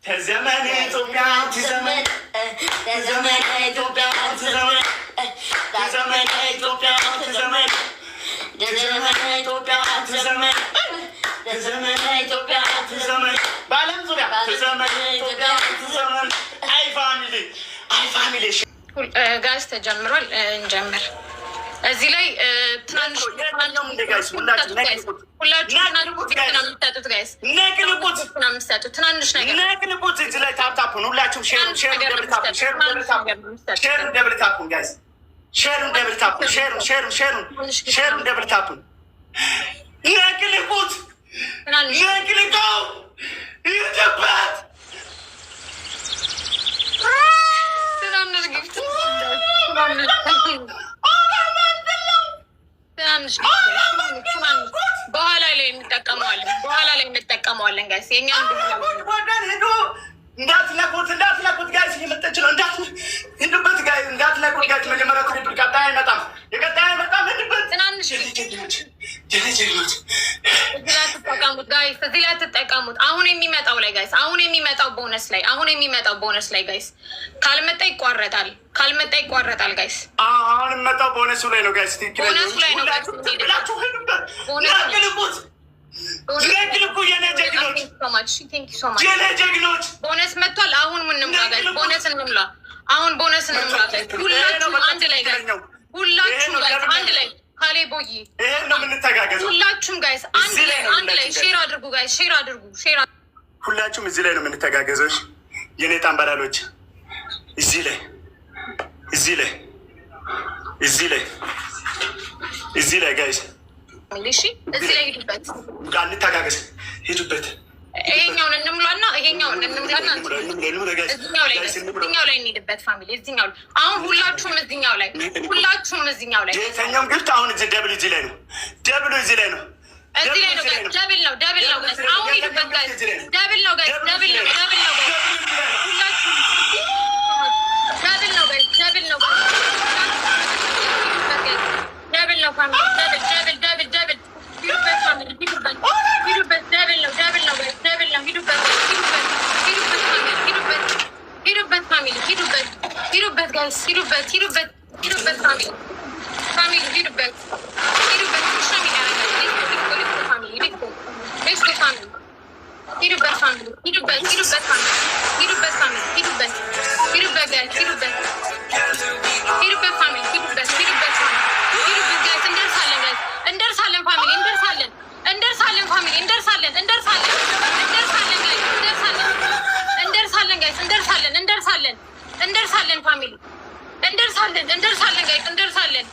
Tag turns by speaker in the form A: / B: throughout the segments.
A: ተዘመን ኢትዮጵያ ተዘመን ተዘመን ኢትዮጵያ ተዘመን ተዘመን ኢትዮጵያ ተዘመን ተዘመን ኢትዮጵያ ተዘመን ተዘመን ኢትዮጵያ ተዘመን በዓለም ዙሪያ ተዘመን ኢትዮጵያ ተዘመን። አይ ፋሚሊ
B: ጋዝ ተጀምሯል። እንጀምር። እዚህ ላይ ትናንሽ በኋላ ላይ እንጠቀመዋለን ጋይስ። የኛ
A: እንዳትለቁት ጋይስ፣ እየመጣች ነው። እንዳትሄዱበት ጋይስ፣ እንዳትለቁት ጋይስ። መጀመሪያ ቀጣይ አይመጣም፣ የቀጣይ አይመጣም። ሄድበት ትናንሽ እዚህ ላይ ትጠቀሙት። አሁን የሚመጣው ላይ ጋይስ፣ አሁን የሚመጣው ቦነስ ላይ ጋይስ፣ ካልመጣ ይቋረጣል ጋይስ። አሁን የሚመጣው ቦነሱ ላይ ነው ጋይስ።
B: ቦነሱ ላይ ነው ጋይስ። ቦነስ መጥቷል። አሁን እንምላ ጋይስ፣ ቦነስ እንምላ። አሁን ቦነስ እንምላ ጋይስ። ሁላችሁም አንድ ላይ ጋይስ፣ ሁላችሁም ጋይስ አንድ ላይ ካሌ ቦይ ሁላችሁም ጋይስ አንድ ላይ ሼር አድርጉ ጋይስ፣ ሼር አድርጉ።
A: ሁላችሁም እዚህ ላይ ነው የምንተጋገዘው። የኔ ጣምባላሎች እዚህ ላይ ጋይስ፣
B: እሺ እዚህ ላይ ሂዱበት፣
A: እንተጋገዝ። ሂዱበት።
B: ይሄኛውን እንምላና እዚህኛው ላይ እንሂድበት ፋሚሊ። እዚህኛው አሁን ሁላችሁም እዚህኛው ላይ
A: የተኛውም ግብት አሁን እዚህ ደብል እዚህ ላይ ነው። ደብል ነው እዚህ ላይ ነው።
B: እዚህ ላይ ነው ጋይስ። ደብል ነው ጋይስ። አሁን ሂዱበት ጋይስ። ደብል ነው ጋይስ። ደብል ነው ጋይስ። ሁላችሁም ደብል ነው ጋይስ። ደብል ነው ፋሚሊ። ደብል ሂዱበት ፋሚሊ። ሂዱበት ደብል ነው ጋይስ። ደብል ነው ሂዱበት ፋሚሊ። ሂዱበት ጋይስ። ሂዱበት ፋሚሊ። ሂዱበት እንደርሳለን ፋሚሊ፣ እንደርሳለን ጋይስ፣ እንደርሳለን።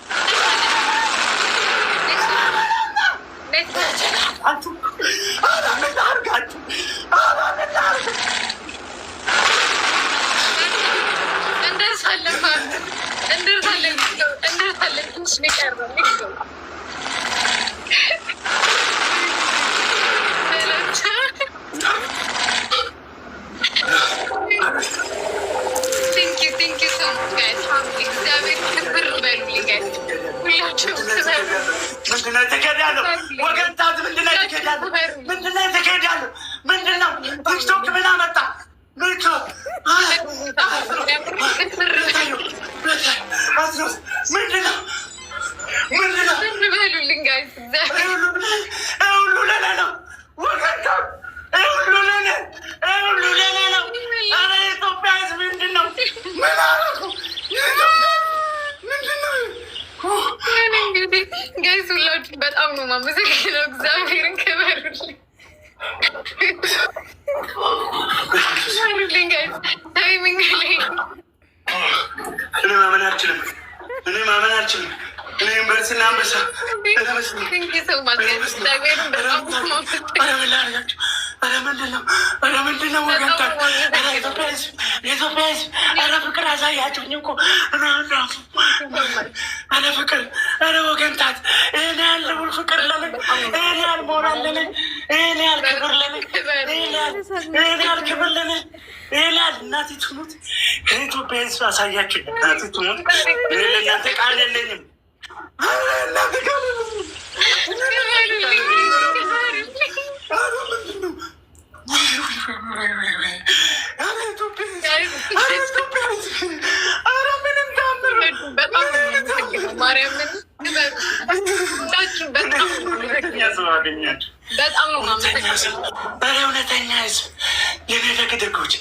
B: ምንድነው ቲክቶክ ምን አመጣ? ጋይስ ሁላችሁ በጣም ነው የማመሰግነው። እግዚአብሔርን ክበሩልኝ። እኔ ማመን አልችልም። እኔ በርስና አንበሳ ምንድነው ወገንታ ኢትዮጵያ ሕዝብ ፍቅር አሳያችሁኝ እኮ ፍቅር ወገንታት ይህን ያህል ፍቅር ለምን ይህን ያህል ሞራል ለምን ይህን ያህል ክብር ለምን ይህን ያህል ክብር ለምን ይህን ያህል እናቴ ትሙት ከኢትዮጵያ ሕዝብ አሳያችሁኝ። እናቴ ትሙት ለእናንተ ቃል የለኝም። እውነተኛ ህዝብ የኔ ደግደጎች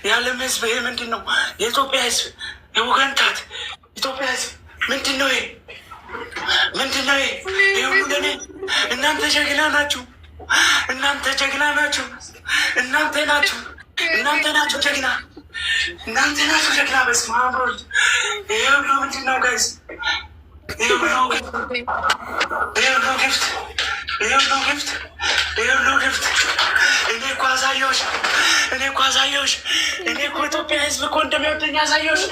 B: የዓለም ህዝብ ይሄ ምንድን ነው? የኢትዮጵያ ህዝብ የወገንታት ኢትዮጵያ ህዝብ ምንድን ነው? ምንድን ነው? ይሄ ሁሉ ለኔ እናንተ ጀግና ናችሁ። እናንተ ጀግና ናችሁ። እናንተ ናችሁ ጀግና። እናንተ ናችሁ ጀግና። በስመ አብ ወልድ። ይሄ ሁሉ ምንድን ነው ጋይስ? ይሄ ሁሉ ግፍት። እኔ እኮ አሳየሁሽ። እኔ እኮ ኢትዮጵያ ህዝብ እኮ እንደሚወደኝ አሳየሁሽ።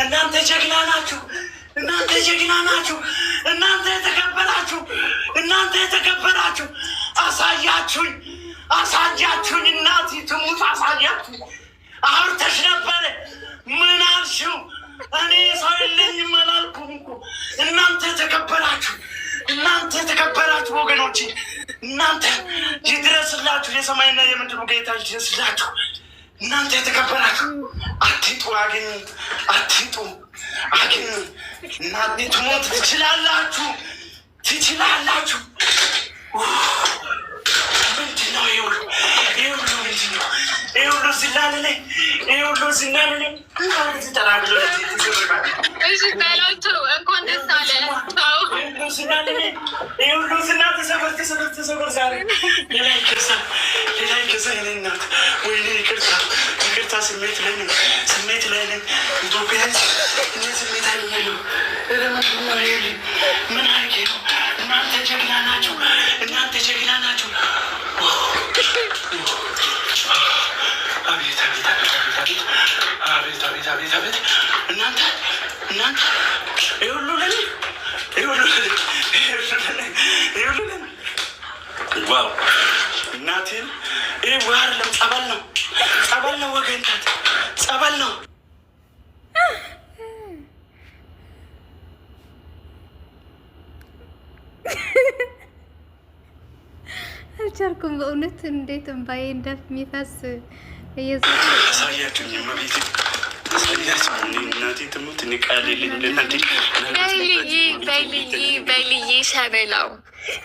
B: እናንተ ጀግና ናችሁ። እናንተ የተከበራችሁ አሳያችሁኝ። እናቴ ትሙት አሳያችሁ። አውርተሽ ነበረ። ምን አልሽው? እኔ ሰው የለኝም አላልኩም እኮ። እናንተ የተከበራችሁ ወገኖቼ፣ እናንተ ይድረስላችሁ። የሰማይና የምድሩ ጌታ ይድረስላችሁ። እናንተ የተከበራችሁ አትጡ፣ አትጡ። እናቴ ትሞት ትችላላችሁ። ምንድን ነው ይሄ ሁሉ? ይሄ ሁሉ ዝናንኔ ተናግሎ
A: እንኳን ደስ አለ።
B: ይሄ ሁሉ ዝና ተሰበር ዛሬ ሌላ ይከሳ የኔ እናት። ወይኔ ይቅርታ፣ ስሜት ላይ ነኝ። ኢትዮጵያ እኔ ስሜት አይሉ ምን አርጌ ነው? እናንተ ጀግና ናችሁ። አቤት እናንተ ይሄ ሁሉ ለኔ ዋው! እናቴን ይህ ባህር ለም ጸበል ነው ወገንታት፣ ጸበል ነው።
C: አልቻልኩም በእውነት እንዴት እምባዬ እንደሚፈስ
B: ሳያችሁኝ መቤት እናቴ ትሙት
A: በልዬ ሸበላው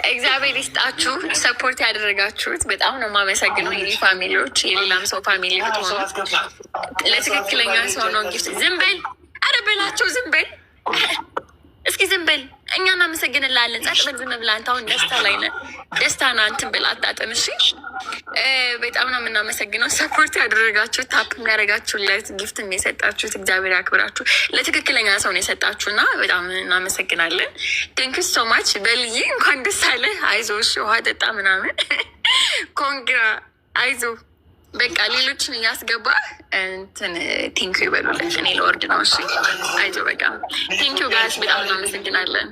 A: እግዚአብሔር ይስጣችሁ። ሰፖርት ያደረጋችሁት በጣም ነው የማመሰግነው። የኔ ፋሚሊዎች፣ የሌላም ሰው ፋሚሊ ብትሆኑ ለትክክለኛ ሰው ነው ጊፍት። ዝም በል፣ ኧረ በላቸው፣ ዝም በል እስኪ ዝም በል። እኛ እናመሰግንላለን። ጸጥ በል፣ ዝም ብለህ አንተ አሁን ደስታ ላይ ነህ። ደስታ ና እንትን ብላ አጣጥም። እሺ በጣም ነው የምናመሰግነው። ሰፖርት ያደረጋችሁት፣ ታፕ የሚያደረጋችሁለት፣ ጊፍት የሰጣችሁት እግዚአብሔር ያክብራችሁ። ለትክክለኛ ሰው ነው የሰጣችሁ እና በጣም እናመሰግናለን። ቴንክ ዩ ሶ ማች። በልዬ እንኳን ደስ አለ። አይዞ፣ እሺ ውሃ ጠጣ ምናምን። ኮንግራ፣ አይዞ። በቃ ሌሎችን እያስገባ እንትን ቴንክ ዩ ይበሉለት። እኔ ለወርድ ነው። እሺ አይዞ፣ በቃ ቴንክ ዩ ጋይስ፣ በጣም እናመሰግናለን።